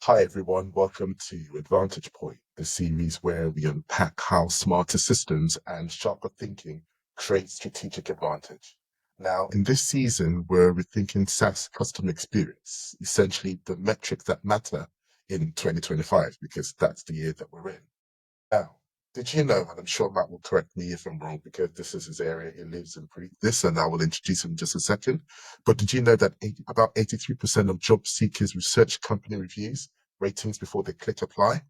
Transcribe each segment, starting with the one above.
Hi everyone, welcome to Advantage Point, the series where we unpack how smarter systems and sharper thinking create strategic advantage. Now, in this season, we're rethinking SaaS customer experience, essentially the metrics that matter in 2025, because that's the year that we're in. Now, did you know, and I'm sure Matt will correct me if I'm wrong because this is his area, he lives and breathes this, and I will introduce him in just a second. But did you know that about 83% of job seekers research company reviews, ratings before they click apply,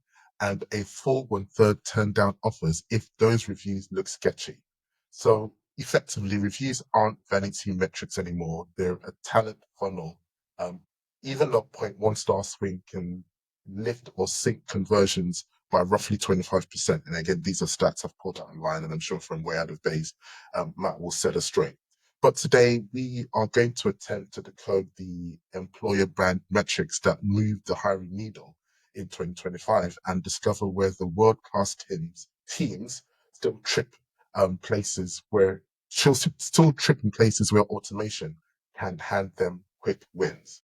and a full one-third turn down offers if those reviews look sketchy? So effectively, reviews aren't vanity metrics anymore. They're a talent funnel. Um, Even a zero point 0.1 star swing can lift or sink conversions by roughly 25%. And again, these are stats I've pulled out online, and I'm sure from way out of base, Matt will set us straight. But today, we are going to attempt to decode the employer brand metrics that move the hiring needle in 2025 and discover where the world-class teams still trip places where still trip in places where automation can hand them quick wins.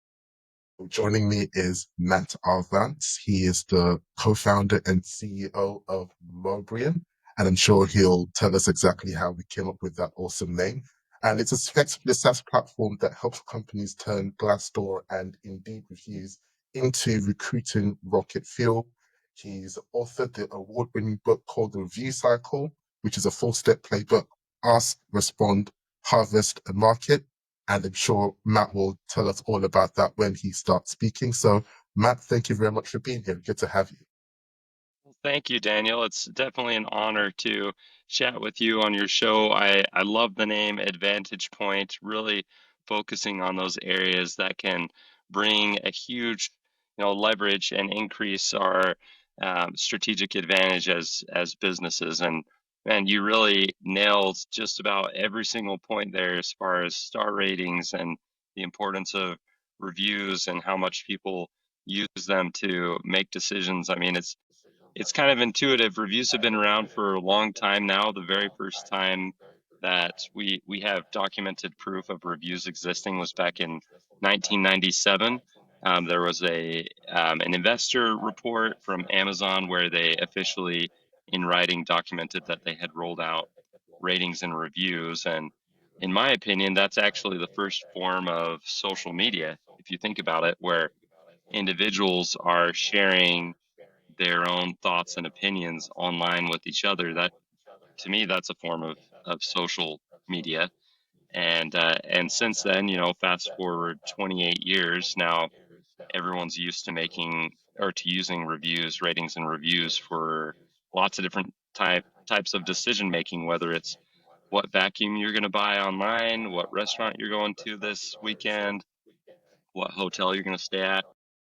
Joining me is Matt R. Vance. He is the co-founder and CEO of Mobrian, and I'm sure he'll tell us exactly how we came up with that awesome name. And it's effectively a SaaS platform that helps companies turn Glassdoor and Indeed reviews into recruiting rocket fuel. He's authored the award-winning book called The Review Cycle, which is a full-step playbook: ask, respond, harvest, and market. And I'm sure Matt will tell us all about that when he starts speaking. So, Matt, thank you very much for being here. Good to have you. Thank you, Daniel. It's definitely an honor to chat with you on your show. I love the name Advantage Point, really focusing on those areas that can bring a huge, leverage and increase our strategic advantage as businesses. And you really nailed just about every single point there as far as star ratings and the importance of reviews and how much people use them to make decisions. I mean, it's kind of intuitive. Reviews have been around for a long time now. The very first time that we have documented proof of reviews existing was back in 1997. There was an investor report from Amazon where they officially, in writing, documented that they had rolled out ratings and reviews. And in my opinion, that's actually the first form of social media, if you think about it, where individuals are sharing their own thoughts and opinions online with each other. That to me, that's a form of social media. And since then, fast forward 28 years now, everyone's used to making or to using reviews, ratings, and reviews for lots of different types of decision making, whether it's what vacuum you're going to buy online, what restaurant you're going to this weekend, what hotel you're going to stay at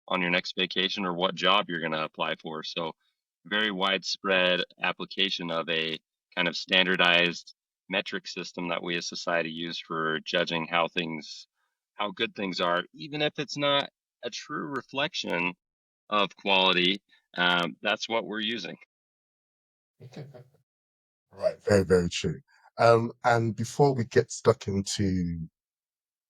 on your next vacation, or what job you're going to apply for. So, very widespread application of a kind of standardized metric system that we as society use for judging how good things are, even if it's not a true reflection of quality. That's what we're using. Right, very, very true. And before we get stuck into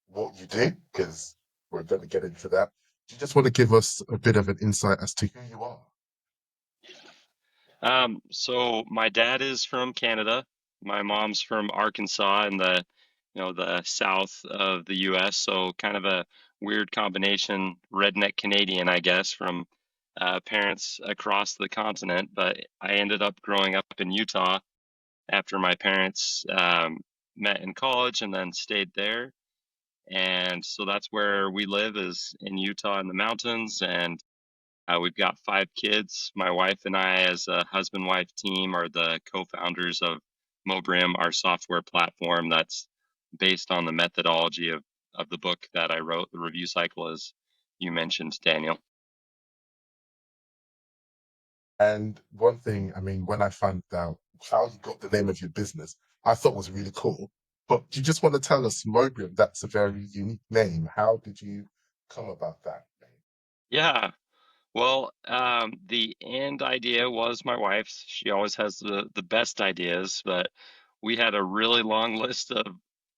what you do, because we're going to get into that, do you just want to give us a bit of an insight as to who you are? So my dad is from Canada. My mom's from Arkansas in the south of the U.S. So kind of a weird combination, redneck Canadian, I guess, from parents across the continent. But I ended up growing up in Utah after my parents met in college and then stayed there. And so that's where we live, is in Utah in the mountains. And we've got 5 kids. My wife and I, as a husband wife team, are the co founders of Mobrim, our software platform that's based on the methodology of the book that I wrote, The Review Cycle, as you mentioned, Daniel. And one thing, I mean, when I found out how you got the name of your business, I thought was really cool. But do you just want to tell us, Mobium, that's a very unique name. How did you come about that name? Yeah. Well, the end idea was my wife's. She always has the best ideas, but we had a really long list of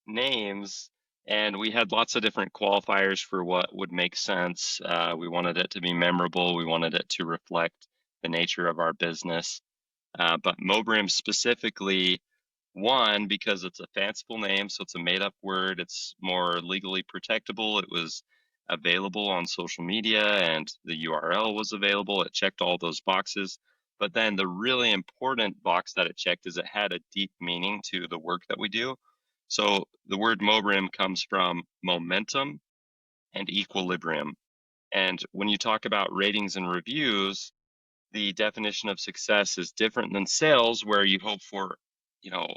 names And we had lots of different qualifiers for what would make sense. We wanted it to be memorable. We wanted it to reflect the nature of our business. But Mobrim specifically, one, because it's a fanciful name, so it's a made up word, it's more legally protectable. It was available on social media and the URL was available. It checked all those boxes. But then the really important box that it checked is it had a deep meaning to the work that we do. So the word Mobrim comes from momentum and equilibrium. And when you talk about ratings and reviews, the definition of success is different than sales, where you hope for, you know,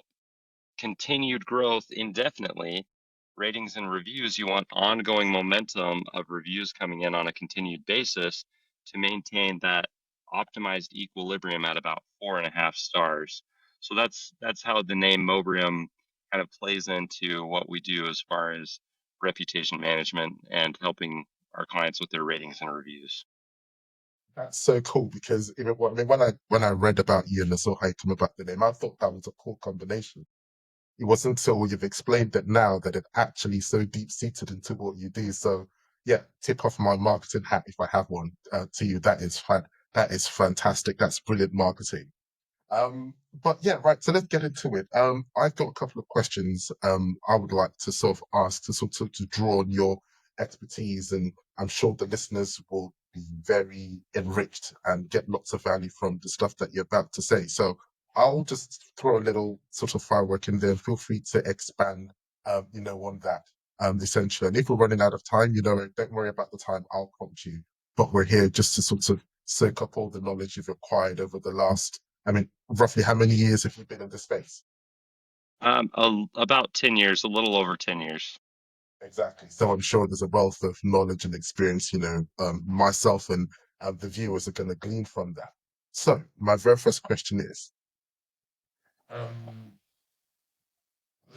continued growth indefinitely. Ratings and reviews, you want ongoing momentum of reviews coming in on a continued basis to maintain that optimized equilibrium at about 4.5 stars. So that's how the name Mobrium kind of plays into what we do as far as reputation management and helping our clients with their ratings and reviews. That's so cool because I mean, when I read about you and I saw how you come about the name, I thought that was a cool combination. It wasn't until you've explained it now that it actually so deep seated into what you do. So yeah, tip off my marketing hat if I have one to you. That is fantastic. That's brilliant marketing. But yeah, right. So let's get into it. I've got a couple of questions. I would like to sort of ask to sort of to draw on your expertise, and I'm sure the listeners will be very enriched and get lots of value from the stuff that you're about to say. So I'll just throw a little sort of firework in there. Feel free to expand, on that. Essentially, and if we're running out of time, don't worry about the time. I'll prompt you. But we're here just to sort of soak up all the knowledge you've acquired over the last, I mean, roughly how many years have you been in this space? About 10 years, a little over 10 years. Exactly. So I'm sure there's a wealth of knowledge and experience, myself and the viewers are going to glean from that. So my very first question is, um,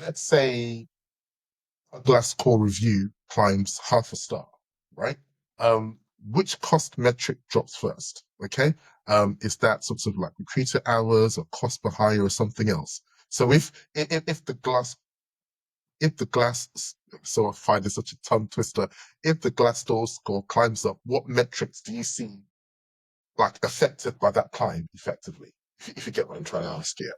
let's say a Glassdoor review climbs half a star, right? Which cost metric drops first? Okay. Is that sort of like recruiter hours or cost per hire or something else? So if the glass, so I find it such a tongue twister. If the Glassdoor score climbs up, what metrics do you see like affected by that climb effectively? If you get what I'm trying to ask you.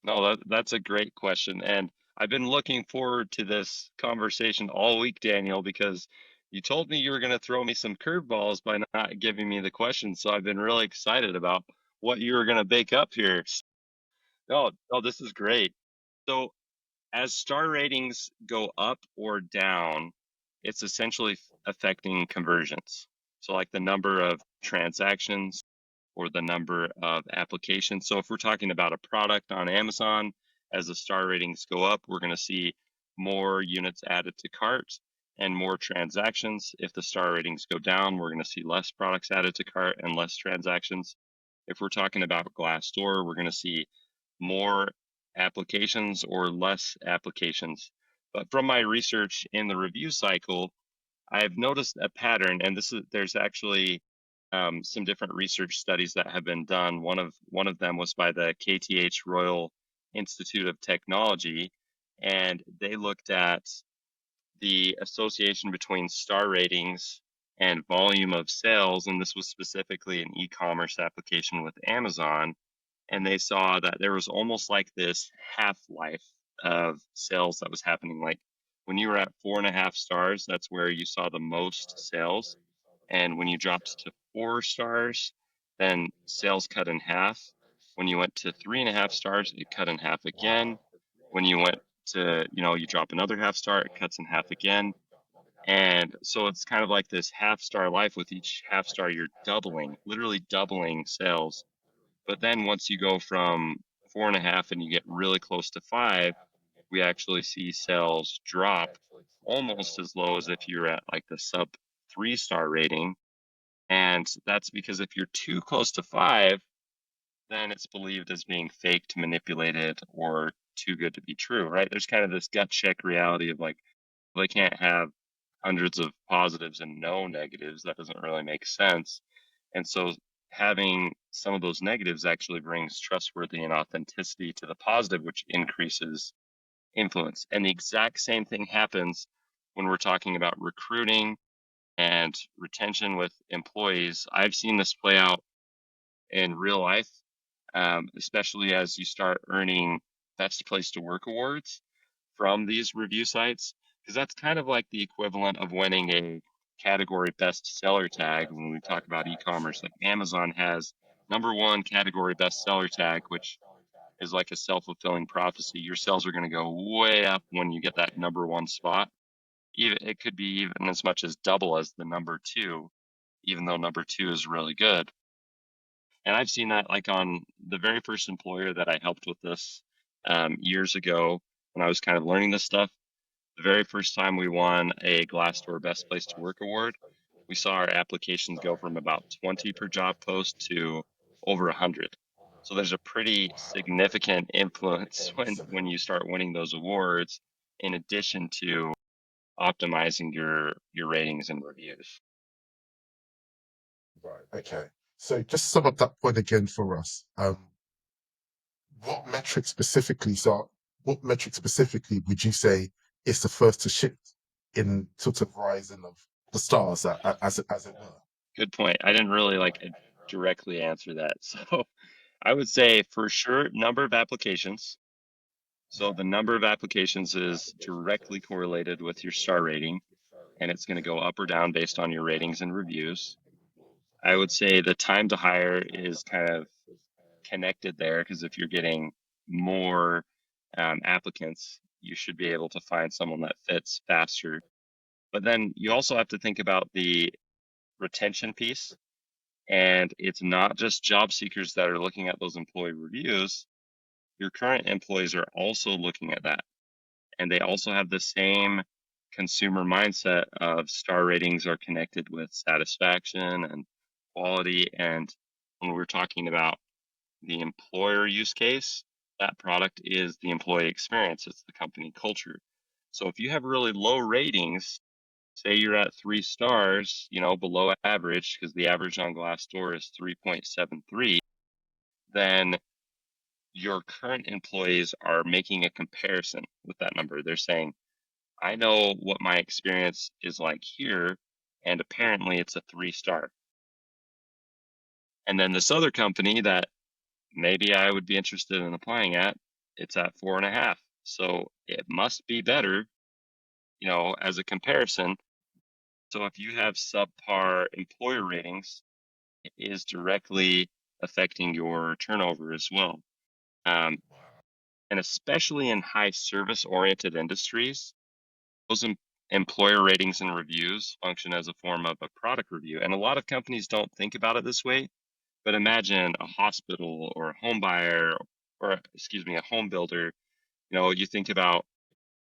No, that's a great question. And I've been looking forward to this conversation all week, Daniel, because you told me you were going to throw me some curveballs by not giving me the questions. So I've been really excited about what you were going to bake up here. No, no, this is great. So as star ratings go up or down, it's essentially affecting conversions. So like the number of transactions or the number of applications. So if we're talking about a product on Amazon, as the star ratings go up, we're going to see more units added to cart and more transactions. If the star ratings go down, we're going to see less products added to cart and less transactions. If we're talking about Glassdoor, we're going to see more applications or less applications. But from my research in the review cycle, I've noticed a pattern, and there's actually some different research studies that have been done. One of them was by the KTH Royal Institute of Technology, and they looked at the association between star ratings and volume of sales, and this was specifically an e-commerce application with Amazon. And they saw that there was almost like this half-life of sales that was happening. Like when you were at 4.5 stars, that's where you saw the most sales. And when you dropped to 4 stars, then sales cut in half. When you went to 3.5 stars, it cut in half again. When you went to, you drop another half star, it cuts in half again. And so it's kind of like this half star life. With each half star, you're doubling, literally doubling sales. But then once you go from 4.5 and you get really close to 5, we actually see sales drop almost as low as if you're at like the sub 3 star rating. And that's because if you're too close to 5, then it's believed as being faked, manipulated, or too good to be true, right? There's kind of this gut check reality of like, well, they can't have hundreds of positives and no negatives. That doesn't really make sense. And so having some of those negatives actually brings trustworthy and authenticity to the positive, which increases influence. And the exact same thing happens when we're talking about recruiting and retention with employees, I've seen this play out in real life, especially as you start earning best place to work awards from these review sites, because that's kind of like the equivalent of winning a category bestseller tag when we talk about e-commerce. Like Amazon has number one category bestseller tag, which is like a self-fulfilling prophecy. Your sales are going to go way up when you get that number one spot. Even it could be even as much as double as the number two, even though number two is really good. And I've seen that like on the very first employer that I helped with this years ago when I was kind of learning this stuff. The very first time we won a Glassdoor Best Place to Work award, we saw our applications go from about 20 per job post to over 100. So there's a pretty significant influence when you start winning those awards, in addition to optimizing your ratings and reviews. Right. Okay. So just sum up that point again for us. What metric specifically, so what metric specifically would you say is the first to shift in sort of rising of the stars, as it were? Good point. I didn't really like directly answer that. So I would say for sure number of applications. So the number of applications is directly correlated with your star rating, and it's going to go up or down based on your ratings and reviews. I would say the time to hire is kind of connected there, because if you're getting more applicants, you should be able to find someone that fits faster. But then you also have to think about the retention piece. And it's not just job seekers that are looking at those employee reviews. Your current employees are also looking at that. And they also have the same consumer mindset of star ratings are connected with satisfaction and quality. And when we're talking about the employer use case, that product is the employee experience, it's the company culture. So if you have really low ratings, say you're at 3 stars, below average, because the average on Glassdoor is 3.73, then your current employees are making a comparison with that number. They're saying, I know what my experience is like here, and apparently it's a 3 star. And then this other company that maybe I would be interested in applying at, it's at 4.5. So it must be better, as a comparison. So if you have subpar employer ratings, it is directly affecting your turnover as well. Um, and especially in high service oriented industries, those employer ratings and reviews function as a form of a product review. And a lot of companies don't think about it this way, but imagine a hospital or a home buyer, or excuse me, a home builder. You think about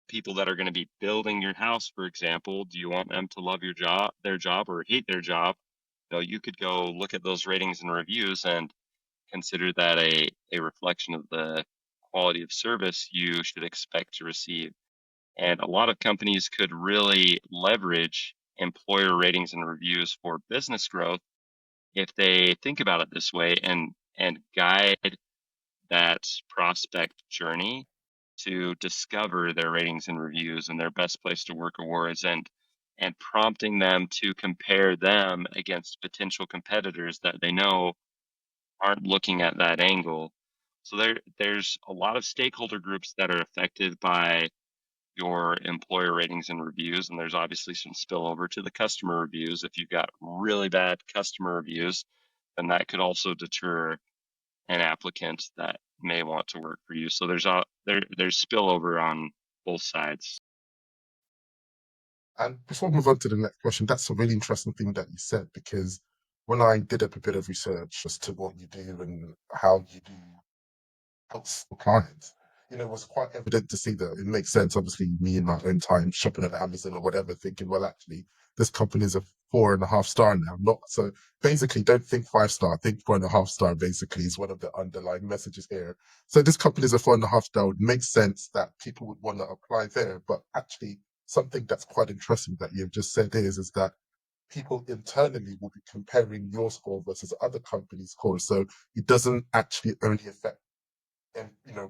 people that are going to be building your house, for example. Do you want them to love their job, or hate their job? You could go look at those ratings and reviews and consider that a reflection of the quality of service you should expect to receive. And a lot of companies could really leverage employer ratings and reviews for business growth if they think about it this way, and guide that prospect journey to discover their ratings and reviews and their best place to work awards, and prompting them to compare them against potential competitors that they know aren't looking at that angle. So there's a lot of stakeholder groups that are affected by your employer ratings and reviews, and there's obviously some spillover to the customer reviews. If you've got really bad customer reviews, then that could also deter an applicant that may want to work for you. So there's spillover on both sides. And before we move on to the next question, that's a really interesting thing that you said, because when I did a bit of research as to what you do and how you do helps for clients, it was quite evident to see that it makes sense. Obviously, me in my own time shopping at Amazon or whatever, thinking, well, actually, this company is a 4.5 star now. Not so basically, don't think 5 star, think 4.5 star. Basically, is one of the underlying messages here. So this company is a 4.5 star. It makes sense that people would want to apply there, but actually, something that's quite interesting that you've just said is that people internally will be comparing your score versus other companies' scores. So it doesn't actually only affect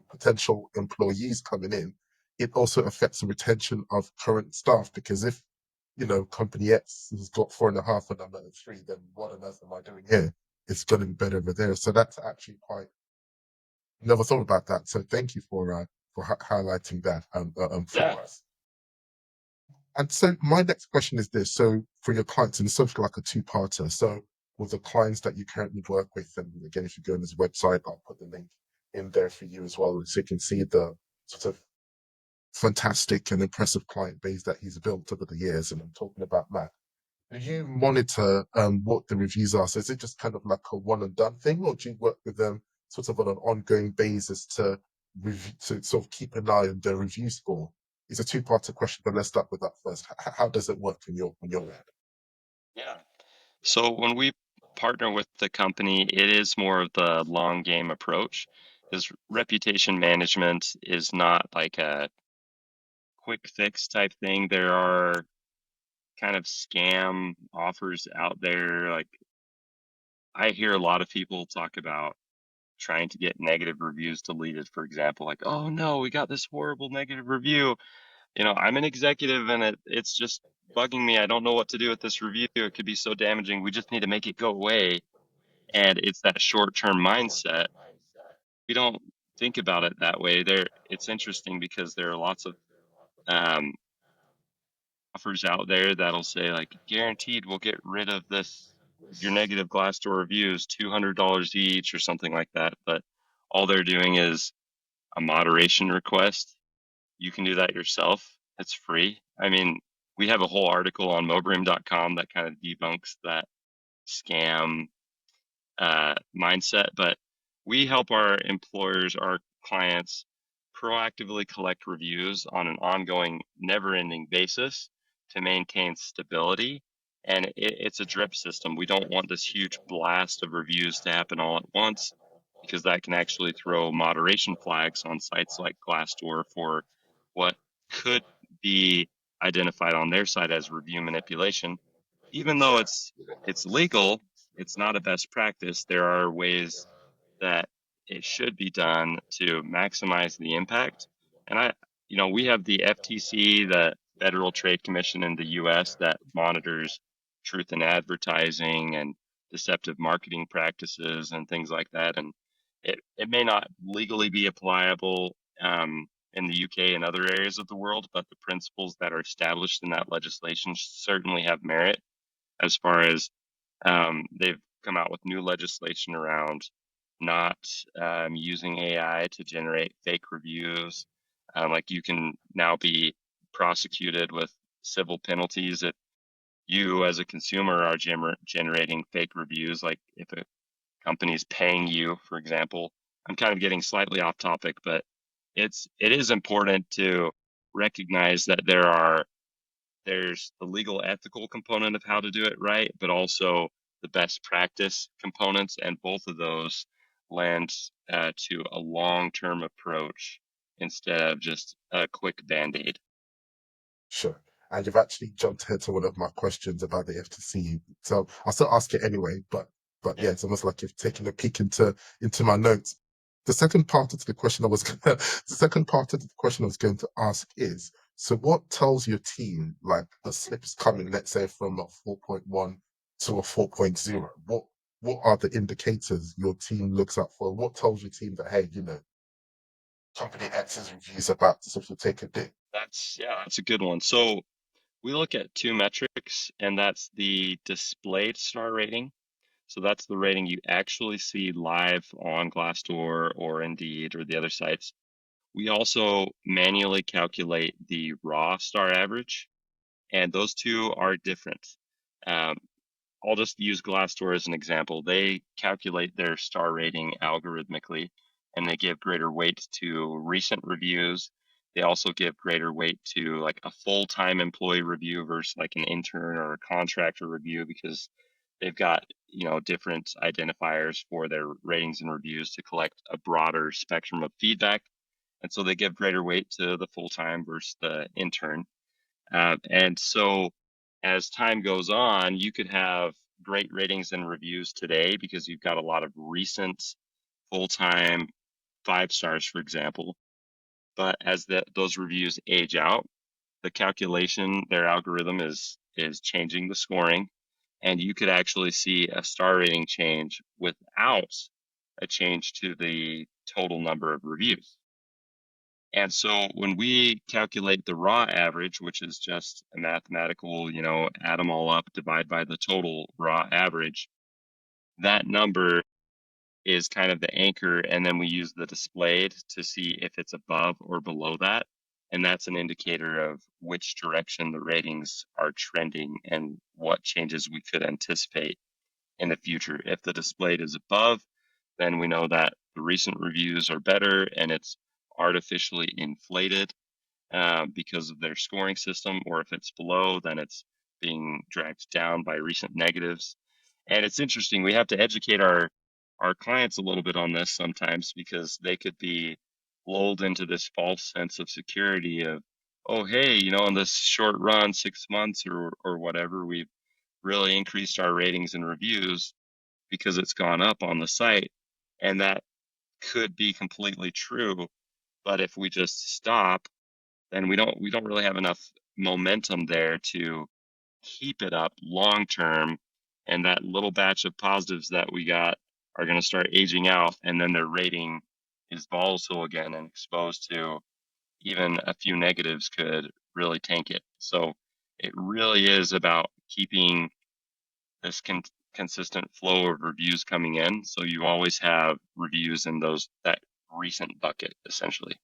potential employees coming in. it also affects the retention of current staff because if company X has got 4.5 and I'm at 3, then what on earth am I doing here? It's going to be better over there. So that's actually quite never thought about that. So thank you for highlighting that Yeah. for us. And so my next question is this: so for your clients, and it's sort of like a two-parter. So with the clients that you currently work with, and again, if you go on his website, I'll put the link in there for you as well, so you can see the sort of fantastic and impressive client base that he's built over the years. And I'm talking about Matt. Do you monitor what the reviews are? So is it just kind of like a one and done thing, or do you work with them sort of on an ongoing basis to sort of keep an eye on their review score? It's a two-part question, but let's start with that first. How does it work on your end? Yeah. So when we partner with the company, it is more of the long game approach. Because reputation management is not like a quick fix type thing. There are kind of scam offers out there. Like I hear a lot of people talk about trying to get negative reviews deleted, for example, like, oh no, we got this horrible negative review. I'm an executive and it's just bugging me. I don't know what to do with this review. It could be so damaging. We just need to make it go away. And it's that short-term mindset. We don't think about it that way. It's interesting because there are lots of um, offers out there that'll say like guaranteed we'll get rid of this your negative Glassdoor reviews, $200 each or something like that. But all they're doing is a moderation request. You can do that yourself. It's free. I mean, we have a whole article on mobrim.com that kind of debunks that scam mindset, but we help our employers, our clients, proactively collect reviews on an ongoing, never ending basis to maintain stability. And it's a drip system. We don't want this huge blast of reviews to happen all at once because that can actually throw moderation flags on sites like Glassdoor for what could be identified on their side as review manipulation. Even though Sure. it's legal, it's not a best practice. There are ways that it should be done to maximize the impact. And we have the FTC, the Federal Trade Commission in the US that monitors truth in advertising and deceptive marketing practices and things like that. And it may not legally be applicable in the UK and other areas of the world, but the principles that are established in that legislation certainly have merit as far as they've come out with new legislation around not using AI to generate fake reviews. Like you can now be prosecuted with civil penalties if you, as a consumer, are generating fake reviews. Like if a company is paying you, for example. I'm kind of getting slightly off topic, but it is important to recognize that there's the legal ethical component of how to do it right, but also the best practice components, and both of those lend to a long-term approach instead of just a quick band-aid. Sure. And you've actually jumped ahead to one of my questions about the FTC. So I'll still ask it anyway, but Yeah. yeah, it's almost like you've taken a peek into my notes. The second part of the question the second part of the question I was going to ask is, so what tells your team like the slip is coming, let's say from a 4.1 to a 4.0? What are the indicators your team looks out for? What tells your team that, hey, company X's reviews about to sort of take a dip? That's a good one. So we look at two metrics, and that's the displayed star rating. So that's the rating you actually see live on Glassdoor or Indeed or the other sites. We also manually calculate the raw star average, and those two are different. Um, I'll just use Glassdoor as an example. They calculate their star rating algorithmically, and they give greater weight to recent reviews. They also give greater weight to like a full-time employee review versus like an intern or a contractor review because they've got, different identifiers for their ratings and reviews to collect a broader spectrum of feedback. And so they give greater weight to the full-time versus the intern. And so as time goes on, you could have great ratings and reviews today because you've got a lot of recent full time 5 stars, for example. But as those reviews age out, the calculation, their algorithm is changing the scoring, and you could actually see a star rating change without a change to the total number of reviews. And so when we calculate the raw average, which is just a mathematical, add them all up, divide by the total raw average, that number is kind of the anchor. And then we use the displayed to see if it's above or below that. And that's an indicator of which direction the ratings are trending and what changes we could anticipate in the future. If the displayed is above, then we know that the recent reviews are better and it's artificially inflated because of their scoring system, or if it's below, then it's being dragged down by recent negatives. And it's interesting, we have to educate our clients a little bit on this sometimes because they could be lulled into this false sense of security of, oh, hey, in this short run, 6 months or whatever, we've really increased our ratings and reviews because it's gone up on the site. And that could be completely true. But if we just stop, then we don't really have enough momentum there to keep it up long term. And that little batch of positives that we got are going to start aging out, and then their rating is volatile again and exposed to even a few negatives could really tank it. So it really is about keeping this consistent flow of reviews coming in. So you always have reviews in that recent bucket, essentially.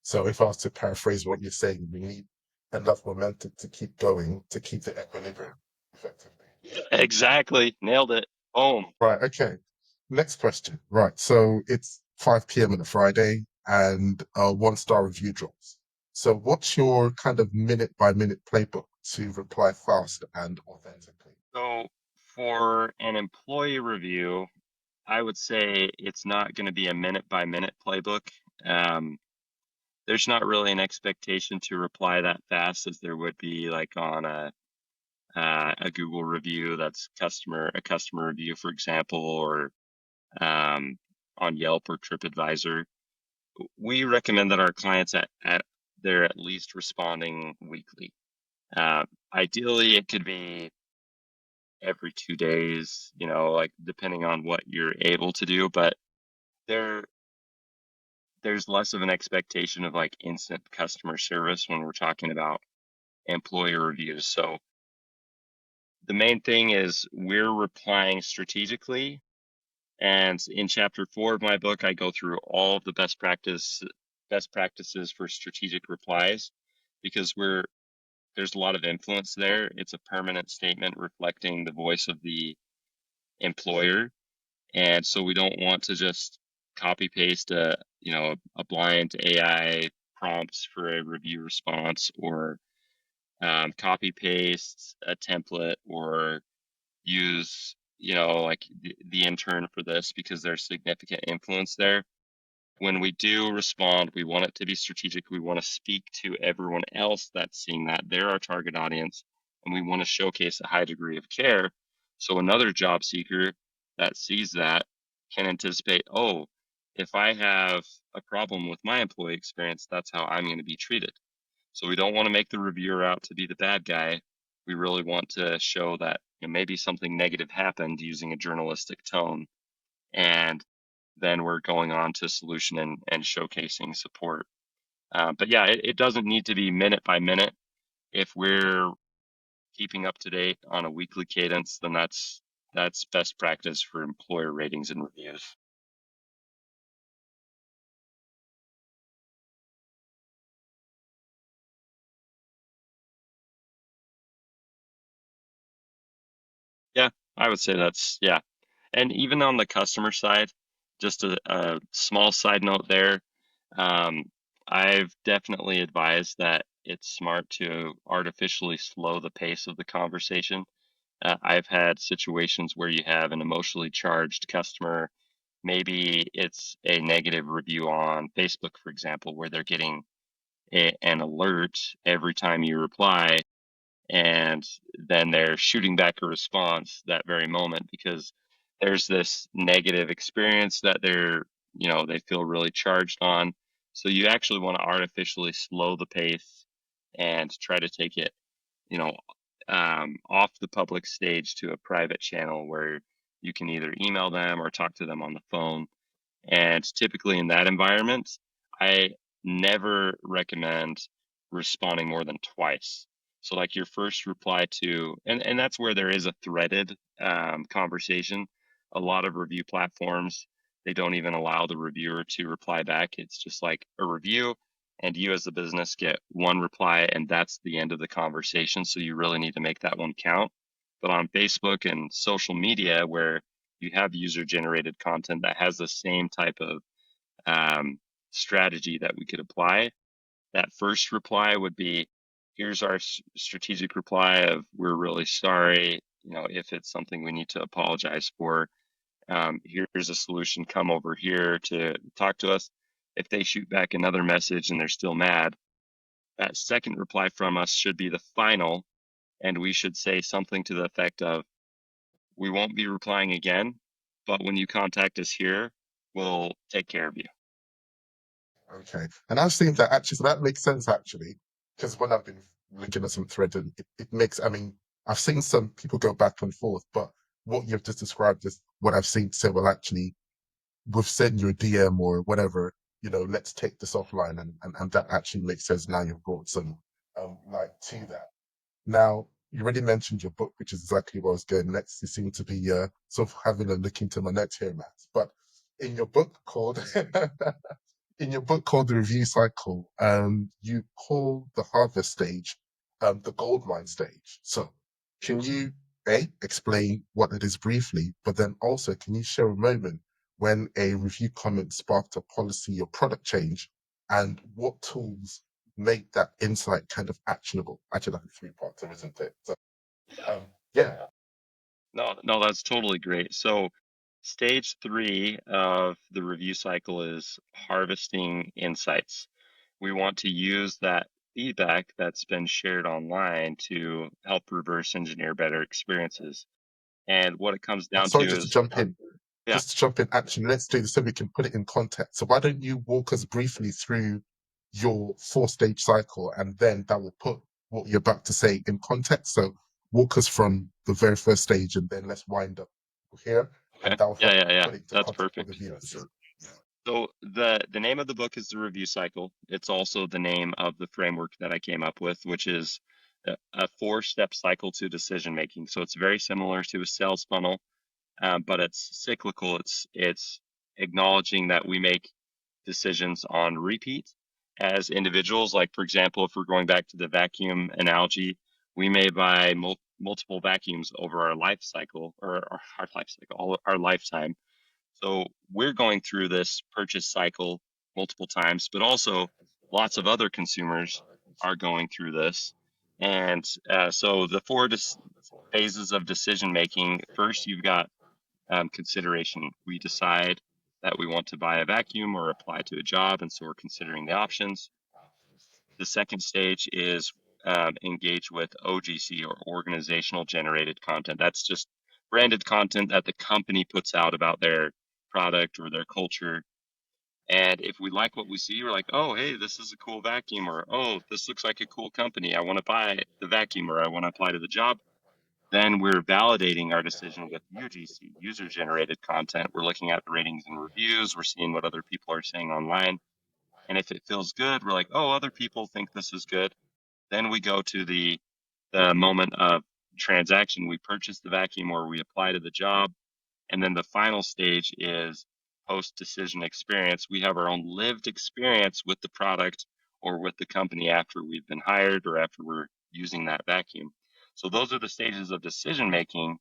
So if I was to paraphrase what you're saying, we need enough momentum to keep going, to keep the equilibrium effectively. Exactly. Nailed it. Boom. Right, okay. Next question. Right, so it's 5 p.m. on a Friday and a one-star review drops. So what's your kind of minute-by-minute playbook to reply fast and authentically? So for an employee review, I would say it's not going to be a minute by minute playbook. Um, there's not really an expectation to reply that fast as there would be like on a Google review that's a customer review, for example, or on Yelp or TripAdvisor. We recommend that our clients they're at least responding weekly. Uh, Ideally, it could be every 2 days, like depending on what you're able to do, but there there's less of an expectation of like instant customer service when we're talking about employee reviews. So the main thing is we're replying strategically. And in chapter 4 of my book, I go through all of the best practices for strategic replies because there's a lot of influence there. It's a permanent statement reflecting the voice of the employer. And so we don't want to just copy paste a blind AI prompts for a review response or copy paste a template or use like the intern for this because there's significant influence there. When we do respond, we want it to be strategic. We want to speak to everyone else that's seeing that. They're our target audience, and we want to showcase a high degree of care. So another job seeker that sees that can anticipate, oh, if I have a problem with my employee experience, that's how I'm going to be treated. So we don't want to make the reviewer out to be the bad guy. We really want to show that maybe something negative happened using a journalistic tone. And then we're going on to solution and showcasing support. But yeah, it doesn't need to be minute by minute. If we're keeping up to date on a weekly cadence, then that's best practice for employer ratings and reviews. Yeah, I would say that's yeah. And even on the customer side, just a small side note there, um, I've definitely advised that it's smart to artificially slow the pace of the conversation. I've had situations where you have an emotionally charged customer. Maybe it's a negative review on Facebook, for example, where they're getting an alert every time you reply, and then they're shooting back a response that very moment because there's this negative experience that they feel really charged on. So you actually want to artificially slow the pace and try to take it, you know, off the public stage to a private channel where you can either email them or talk to them on the phone. And typically in that environment, I never recommend responding more than twice. So like your first reply to, and that's where there is a threaded conversation. A lot of review platforms, they don't even allow the reviewer to reply back. It's just like a review, and you as the business get one reply, and that's the end of the conversation. So you really need to make that one count. But on Facebook and social media, where you have user generated content that has the same type of um, strategy that we could apply. That first reply would be, here's our strategic reply of, we're really sorry, if it's something we need to apologize for. Here's a solution, come over here to talk to us. If they shoot back another message and they're still mad, that second reply from us should be the final, and we should say something to the effect of, we won't be replying again, but when you contact us here, we'll take care of you. Okay. And I've seen that actually, so that makes sense actually, because when I've been looking at some thread, and it makes, I mean, I've seen some people go back and forth, but what you've just described is what I've seen say, well, actually, we've sent you a DM or whatever, let's take this offline. And that actually makes sense. Now you've brought some light to that. Now, you already mentioned your book, which is exactly where I was going next. You seem to be sort of having a look into my notes here, Matt. But in your book called in your book called The Review Cycle, you call the harvest stage the gold mine stage. So can you explain what it is briefly, but then also can you share a moment when a review comment sparked a policy or product change, and what tools make that insight kind of actionable? Actually, like a three-part, isn't it? So um, yeah. No, that's totally great. So, stage three of the review cycle is harvesting insights. We want to use that feedback that's been shared online to help reverse engineer better experiences. And what it comes down Sorry, to just to is, jump in. yeah, Just to jump in, actually, let's do this so we can put it in context. So why don't you walk us briefly through your four-stage cycle, and then that will put what you're about to say in context. So walk us from the very first stage, and then let's wind up here, and okay, that will yeah, help yeah, yeah, put it into that's context for the perfect. viewers. So the name of the book is The Review Cycle. It's also the name of the framework that I came up with, which is a four-step cycle to decision making. So it's very similar to a sales funnel, but it's cyclical. It's acknowledging that we make decisions on repeat as individuals. Like for example, if we're going back to the vacuum analogy, we may buy multiple vacuums over our life cycle, or our life cycle, all our lifetime. So we're going through this purchase cycle multiple times, but also lots of other consumers are going through this. And so the four phases of decision making, first, you've got consideration. We decide that we want to buy a vacuum or apply to a job, and so we're considering the options. The second stage is engage with OGC, or organizational generated content. That's just branded content that the company puts out about their product or their culture. And if we like what we see, we're like, oh, hey, this is a cool vacuum, or oh, this looks like a cool company. I want to buy the vacuum, or I want to apply to the job. Then we're validating our decision with UGC, user generated content. We're looking at the ratings and reviews. We're seeing what other people are saying online. And if it feels good, we're like, oh, other people think this is good. Then we go to the moment of transaction. We purchase the vacuum or we apply to the job. And then the final stage is post decision experience. We have our own lived experience with the product or with the company after we've been hired or after we're using that vacuum. So those are the stages of decision making.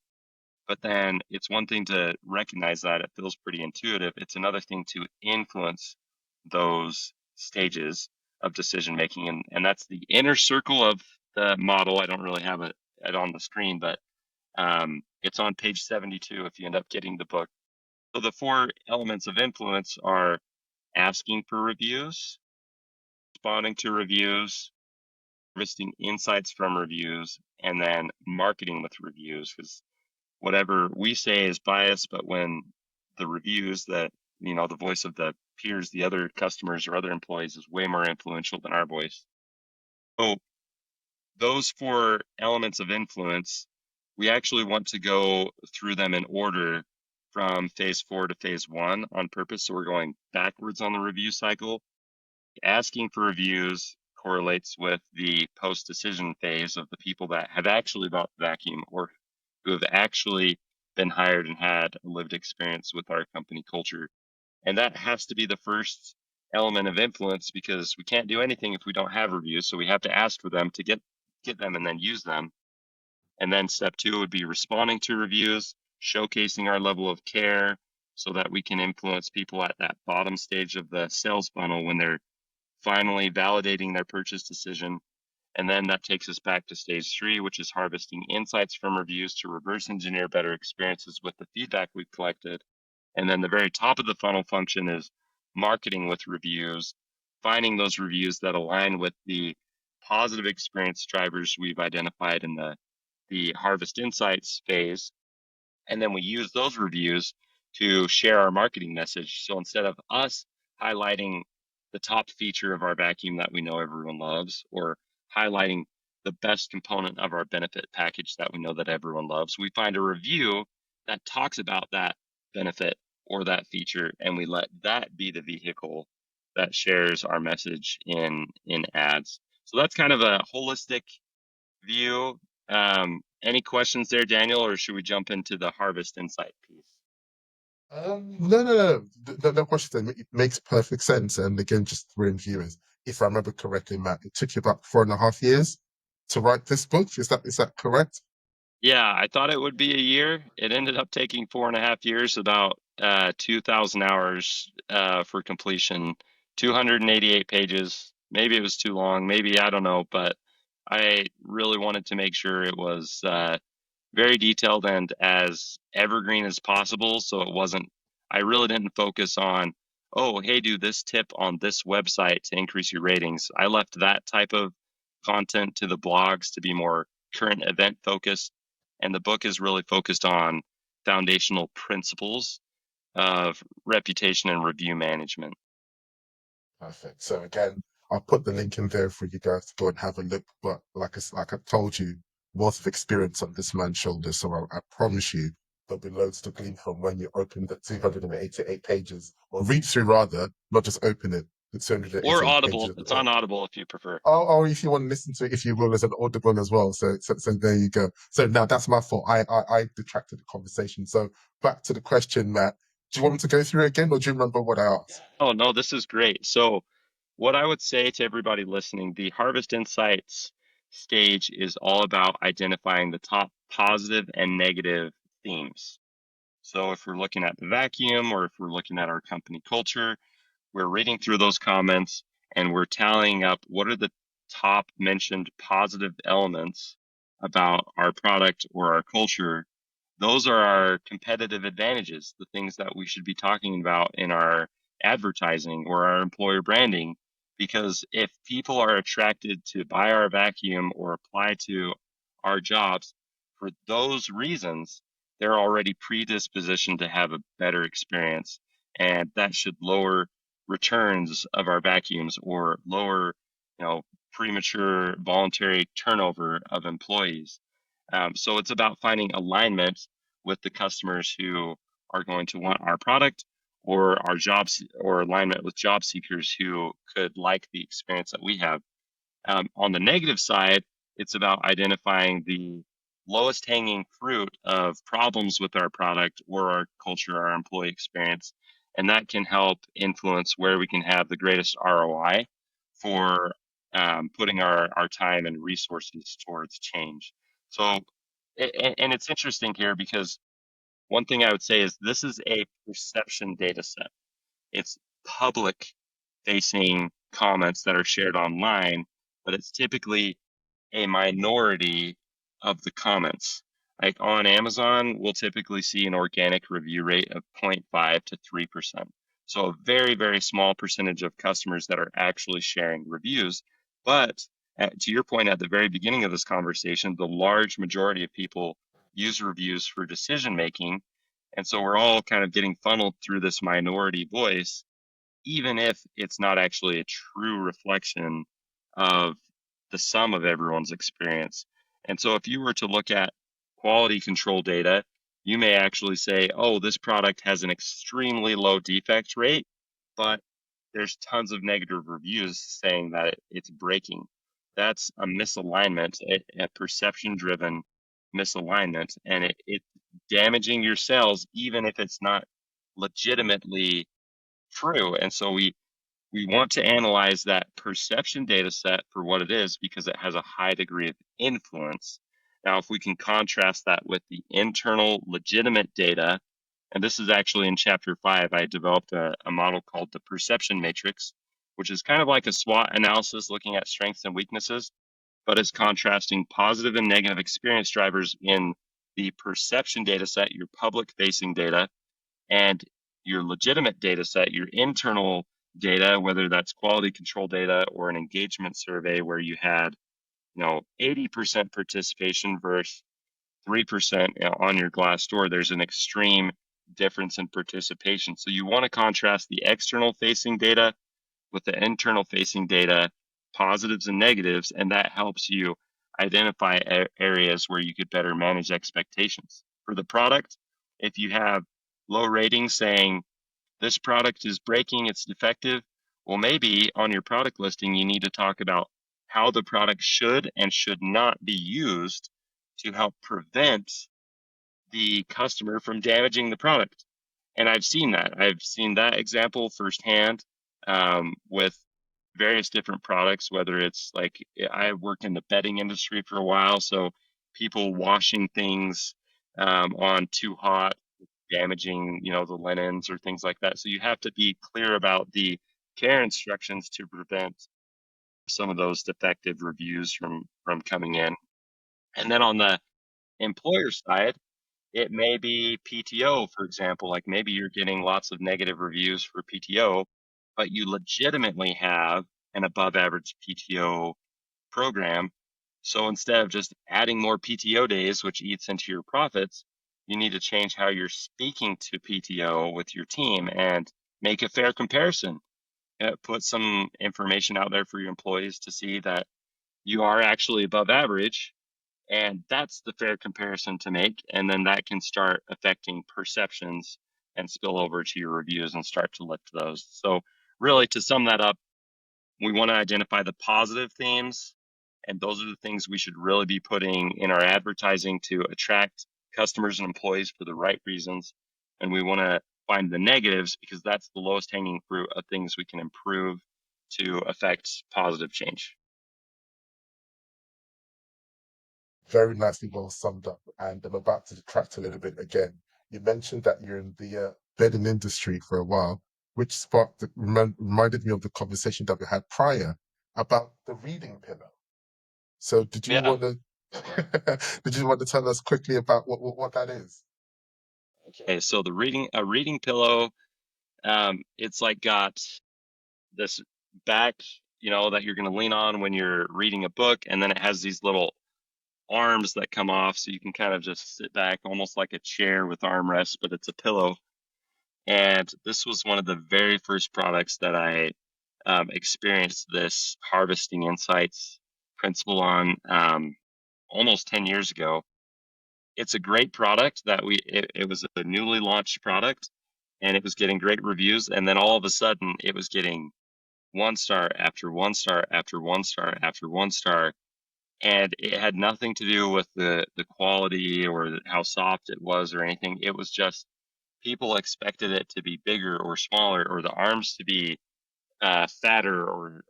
But then it's one thing to recognize that it feels pretty intuitive. It's another thing to influence those stages of decision making. And that's the inner circle of the model. I don't really have it on the screen, but it's on page 72 if you end up getting the book. So the four elements of influence are asking for reviews, responding to reviews, harvesting insights from reviews, and then marketing with reviews. Because whatever we say is biased, but when the reviews that the voice of the peers, the other customers or other employees is way more influential than our voice. So those four elements of influence, we actually want to go through them in order from phase 4 to phase 1 on purpose. So we're going backwards on the review cycle. Asking for reviews correlates with the post decision phase of the people that have actually bought the vacuum or who have actually been hired and had a lived experience with our company culture. And that has to be the first element of influence because we can't do anything if we don't have reviews. So we have to ask for them to get them and then use them. And then step 2 would be responding to reviews, showcasing our level of care so that we can influence people at that bottom stage of the sales funnel when they're finally validating their purchase decision. And then that takes us back to stage 3, which is harvesting insights from reviews to reverse engineer better experiences with the feedback we've collected. And then the very top of the funnel function is marketing with reviews, finding those reviews that align with the positive experience drivers we've identified in the harvest insights phase. And then we use those reviews to share our marketing message. So instead of us highlighting the top feature of our vacuum that we know everyone loves, or highlighting the best component of our benefit package that we know that everyone loves, we find a review that talks about that benefit or that feature, and we let that be the vehicle that shares our message in ads. So that's kind of a holistic view. Any questions there, Daniel, or should we jump into the harvest insight piece? No. No question. It makes perfect sense. And again, just to review is, if I remember correctly, Matt, it took you about 4.5 years to write this book. Is that correct? Yeah, I thought it would be a year. It ended up taking 4.5 years, about 2,000 hours for completion, 288 pages. Maybe it was too long. Maybe I don't know, but I really wanted to make sure it was very detailed and as evergreen as possible. So it wasn't, I really didn't focus on, oh, hey, do this tip on this website to increase your ratings. I left that type of content to the blogs to be more current event focused. And the book is really focused on foundational principles of reputation and review management. Perfect. So again, I'll put the link in there for you guys to go and have a look. But like I told you, lots of experience on this man's shoulders. So I promise you, there'll be loads to glean from when you open the 288 pages, or read through rather, not just open it. The Or 288 pages Audible. of the It's on book. Audible if you prefer. Oh, if you want to listen to it, if you will, as an audible as well. So there you go. So now that's my fault. I detracted the conversation. So back to the question, Matt. Do you want me to go through it again, or do you remember what I asked? Oh, no, this is great. So, what I would say to everybody listening, the Harvest Insights stage is all about identifying the top positive and negative themes. So, if we're looking at the vacuum or if we're looking at our company culture, we're reading through those comments and we're tallying up what are the top mentioned positive elements about our product or our culture. Those are our competitive advantages, the things that we should be talking about in our advertising or our employer branding. Because if people are attracted to buy our vacuum or apply to our jobs for those reasons, they're already predispositioned to have a better experience. And that should lower returns of our vacuums or lower, you know, premature voluntary turnover of employees. So it's about finding alignment with the customers who are going to want our product or our jobs or alignment with job seekers who could like the experience that we have. On the negative side, it's about identifying the lowest hanging fruit of problems with our product or our culture, our employee experience. And that can help influence where we can have the greatest ROI for putting our time and resources towards change. So, and it's interesting here because one thing I would say is this is a perception data set. It's public facing comments that are shared online, but it's typically a minority of the comments. Like on Amazon, we'll typically see an organic review rate of 0.5 to 3%. So a very, very small percentage of customers that are actually sharing reviews. But to your point at the very beginning of this conversation, the large majority of people use reviews for decision making. And so we're all kind of getting funneled through this minority voice, even if it's not actually a true reflection of the sum of everyone's experience. And so if you were to look at quality control data, you may actually say, oh, this product has an extremely low defect rate, but there's tons of negative reviews saying that it's breaking. That's a misalignment, a perception driven misalignment, and it's damaging your sales, even if it's not legitimately true. And so we want to analyze that perception data set for what it is because it has a high degree of influence. Now, if we can contrast that with the internal legitimate data, and this is actually in chapter 5, I developed a model called the perception matrix, which is kind of like a SWOT analysis looking at strengths and weaknesses, but it's contrasting positive and negative experience drivers in the perception data set, your public facing data, and your legitimate data set, your internal data, whether that's quality control data or an engagement survey where you had, 80% participation versus 3% on your Glassdoor, there's an extreme difference in participation. So you want to contrast the external facing data with the internal facing data, positives and negatives, and that helps you identify areas where you could better manage expectations. For the product, if you have low ratings saying this product is breaking, it's defective, well, maybe on your product listing, you need to talk about how the product should and should not be used to help prevent the customer from damaging the product. And I've seen that. I've seen that example firsthand with various different products, whether it's like I worked in the bedding industry for a while. So people washing things on too hot, damaging, the linens or things like that. So you have to be clear about the care instructions to prevent some of those defective reviews from coming in. And then on the employer side, it may be PTO, for example, like maybe you're getting lots of negative reviews for PTO, but you legitimately have an above average PTO program. So instead of just adding more PTO days, which eats into your profits, you need to change how you're speaking to PTO with your team and make a fair comparison. Put some information out there for your employees to see that you are actually above average, and that's the fair comparison to make. And then that can start affecting perceptions and spill over to your reviews and start to lift those. So, really, to sum that up, we want to identify the positive themes. And those are the things we should really be putting in our advertising to attract customers and employees for the right reasons. And we want to find the negatives because that's the lowest hanging fruit of things we can improve to affect positive change. Very nicely well summed up. And I'm about to detract a little bit again. You mentioned that you're in the bedding industry for a while, which reminded me of the conversation that we had prior about the reading pillow. So did you Yeah. want to did you want to tell us quickly about what that is? Okay. So a reading pillow, it's like got this back, that you're going to lean on when you're reading a book, and then it has these little arms that come off, so you can kind of just sit back, almost like a chair with armrests, but it's a pillow. And this was one of the very first products that I experienced this harvesting insights principle on almost 10 years ago. It's a great product that it was a newly launched product, and it was getting great reviews. And then all of a sudden, it was getting one star after one star after one star after one star. And it had nothing to do with the quality or how soft it was or anything. It was just people expected it to be bigger or smaller, or the arms to be fatter or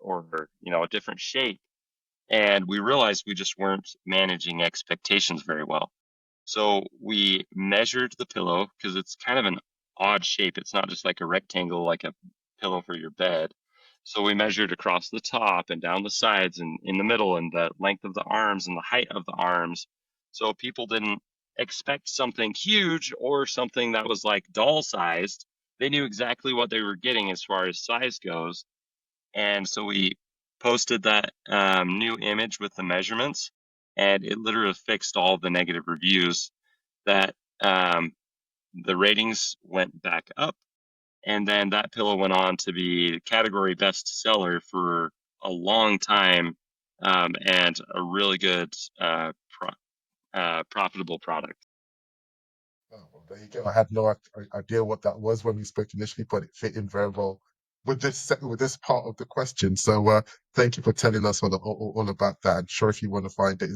a different shape. And we realized we just weren't managing expectations very well. So we measured the pillow because it's kind of an odd shape. It's not just like a rectangle, like a pillow for your bed. So we measured across the top and down the sides and in the middle and the length of the arms and the height of the arms. So people didn't expect something huge or something that was like doll sized. They knew exactly what they were getting as far as size goes. And so we posted that new image with the measurements, and it literally fixed all of the negative reviews that the ratings went back up, and then that pillow went on to be category bestseller for a long time, and a really good profitable product. Oh, well, there you go. I had no idea what that was when we spoke initially, but it fit in very well with this part of the question. So thank you for telling us all about that. I'm sure if you want to find it,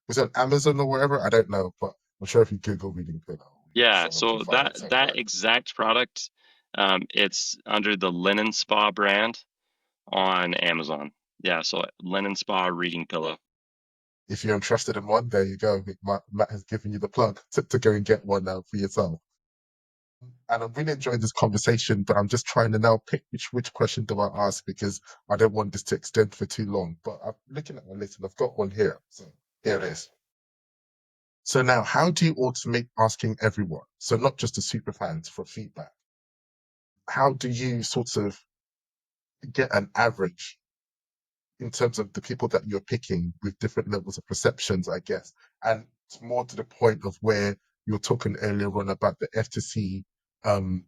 was it on Amazon or wherever? I don't know, but I'm sure if you Google reading pillow, Yeah, someone can so find that it somewhere. that exact product, it's under the Linen Spa brand on Amazon. Yeah, so Linen Spa reading pillow. If you're interested in one, there you go. Matt has given you the plug to go and get one now for yourself. And I'm really enjoying this conversation, but I'm just trying to now pick which question do I ask because I don't want this to extend for too long. But I'm looking at my list and I've got one here. So here it is. So now, how do you automate asking everyone? So not just the super fans for feedback. How do you sort of get an average in terms of the people that you're picking with different levels of perceptions, I guess? And it's more to the point of where you were talking earlier on about the FTC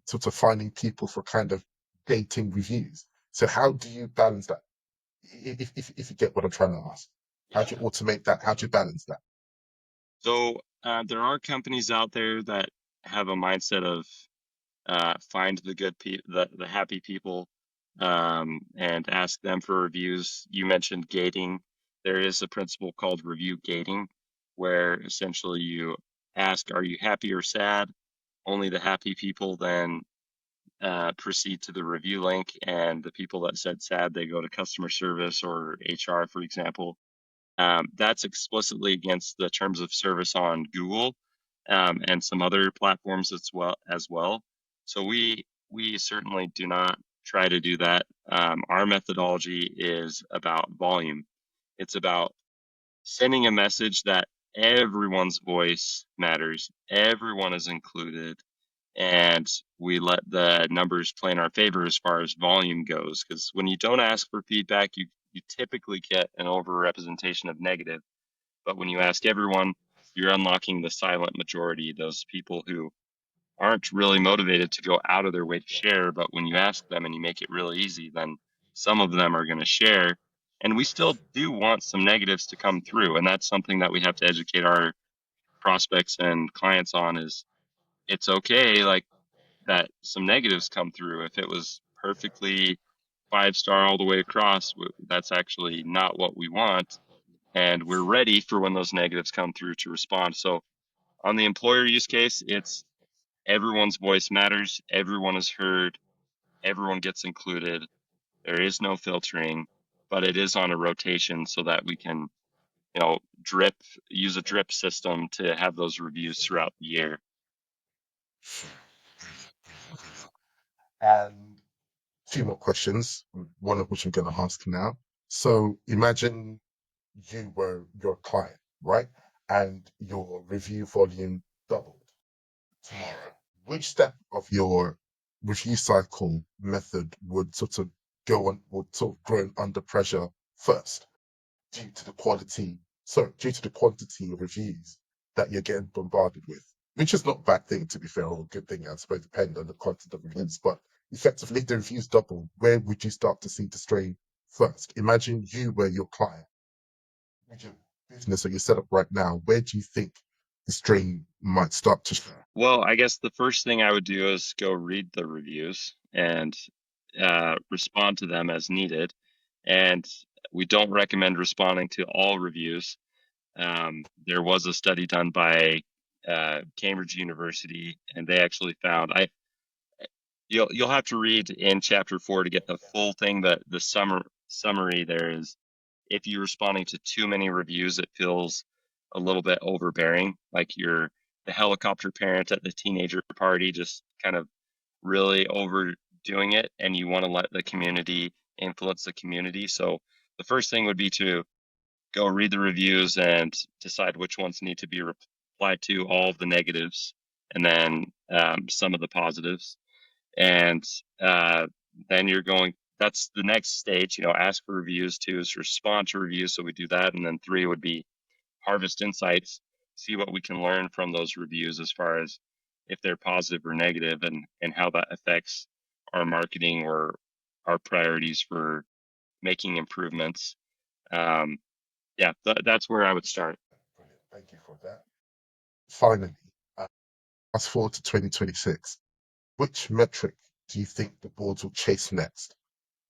sort of finding people for kind of dating reviews. So how do you balance that? If you get what I'm trying to ask, how do you automate that? How do you balance that? So there are companies out there that have a mindset of find the the happy people, and ask them for reviews. You mentioned gating. There is a principle called review gating, where essentially you ask, "Are you happy or sad?" Only the happy people then proceed to the review link, and the people that said sad, they go to customer service or HR, for example. That's explicitly against the terms of service on Google, and some other platforms as well. So we certainly do not try to do that. Our methodology is about volume. It's about sending a message that everyone's voice matters, everyone is included, and we let the numbers play in our favor as far as volume goes. Because when you don't ask for feedback, you typically get an overrepresentation of negative. But when you ask everyone, you're unlocking the silent majority, those people who aren't really motivated to go out of their way to share. But when you ask them and you make it really easy, then some of them are going to share. And we still do want some negatives to come through. And that's something that we have to educate our prospects and clients on is it's okay, like that some negatives come through. If it was perfectly 5 star all the way across, that's actually not what we want. And we're ready for when those negatives come through to respond. So on the employer use case, it's everyone's voice matters, everyone is heard, everyone gets included. There is no filtering, but it is on a rotation so that we can, drip use a drip system to have those reviews throughout the year. And two more questions, one of which I'm going to ask now. So imagine you were your client, right? And your review volume doubled tomorrow. Which step of your review cycle method would sort of would sort of grow under pressure first due to the due to the quantity of reviews that you're getting bombarded with? Which is not a bad thing, to be fair, or a good thing, I suppose, depending on the content of reviews. But effectively, if the reviews double, where would you start to see the strain first? Imagine you were your client with your business that you're set up right now. Where do you think the strain might start to show? Well, I guess the first thing I would do is go read the reviews and respond to them as needed. And we don't recommend responding to all reviews. There was a study done by Cambridge University, and they actually found you'll have to read in chapter 4 to get the full thing, but the summary there is if you're responding to too many reviews, it feels a little bit overbearing, like you're the helicopter parent at the teenager party, just kind of really overdoing it, and you want to let the community influence the community. So the first thing would be to go read the reviews and decide which ones need to be replied to, all of the negatives, and then some of the positives. And uh, then you're going, that's the next stage, ask for reviews. 2 is respond to reviews. So we do that. And then 3 would be harvest insights, see what we can learn from those reviews as far as if they're positive or negative, and how that affects our marketing or our priorities for making improvements. Um, yeah, that's where I would start. Brilliant. Thank you for that. Finally, uh, fast forward to 2026. Which metric do you think the boards will chase next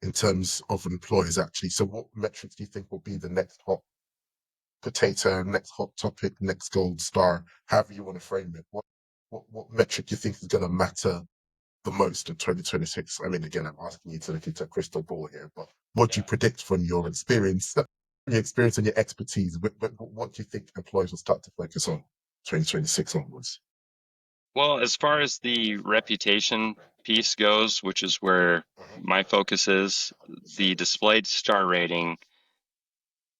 in terms of employers, actually? So, what metrics do you think will be the next hot potato, next hot topic, next gold star, however you want to frame it? What metric do you think is going to matter the most in 2026? I mean, again, I'm asking you to look into a crystal ball here, but what do you Yeah. predict from your experience, your experience and your expertise? What do you think employers will start to focus on 2026 onwards? Well, as far as the reputation piece goes, which is where my focus is, the displayed star rating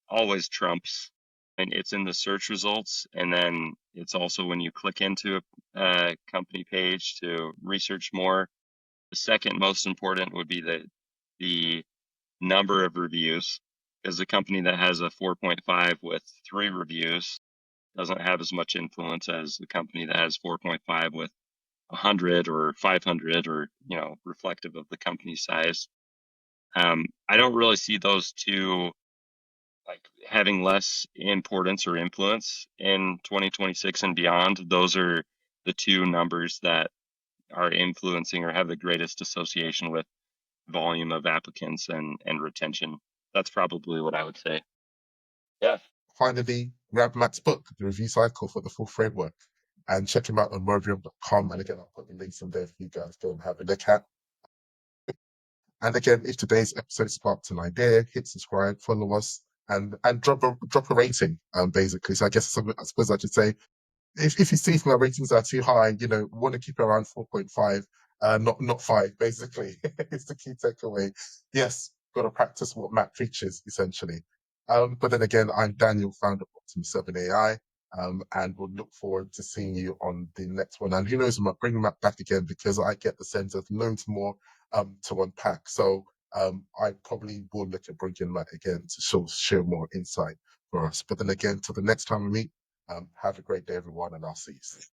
always trumps. And it's in the search results, and then it's also when you click into a company page to research more. The second most important would be the number of reviews, because the company that has a 4.5 with 3 reviews doesn't have as much influence as the company that has 4.5 with 100 or 500, or reflective of the company size. I don't really see those two like having less importance or influence in 2026 and beyond. Those are the two numbers that are influencing or have the greatest association with volume of applicants and retention. That's probably what I would say. Yeah. Finally, grab Matt's book, The Review Cycle for the Full Framework, and check him out on mobium.com. And again, I'll put the links in there for you guys to go and have a look at. And again, if today's episode sparked an idea, hit subscribe, follow us, and drop a rating. Basically, so I guess I suppose I should say if you see my ratings are too high, want to keep it around 4.5, not 5, basically. It's the key takeaway. Yes, got to practice what Matt preaches, essentially. But then again, I'm Daniel, founder of Optimus 7 AI, and we'll look forward to seeing you on the next one. And who knows, I might bring Matt back again because I get the sense of loads more to unpack. So I probably will look at bringing Matt again to share more insight for us. But then again, till the next time we meet, have a great day, everyone, and I'll see you soon.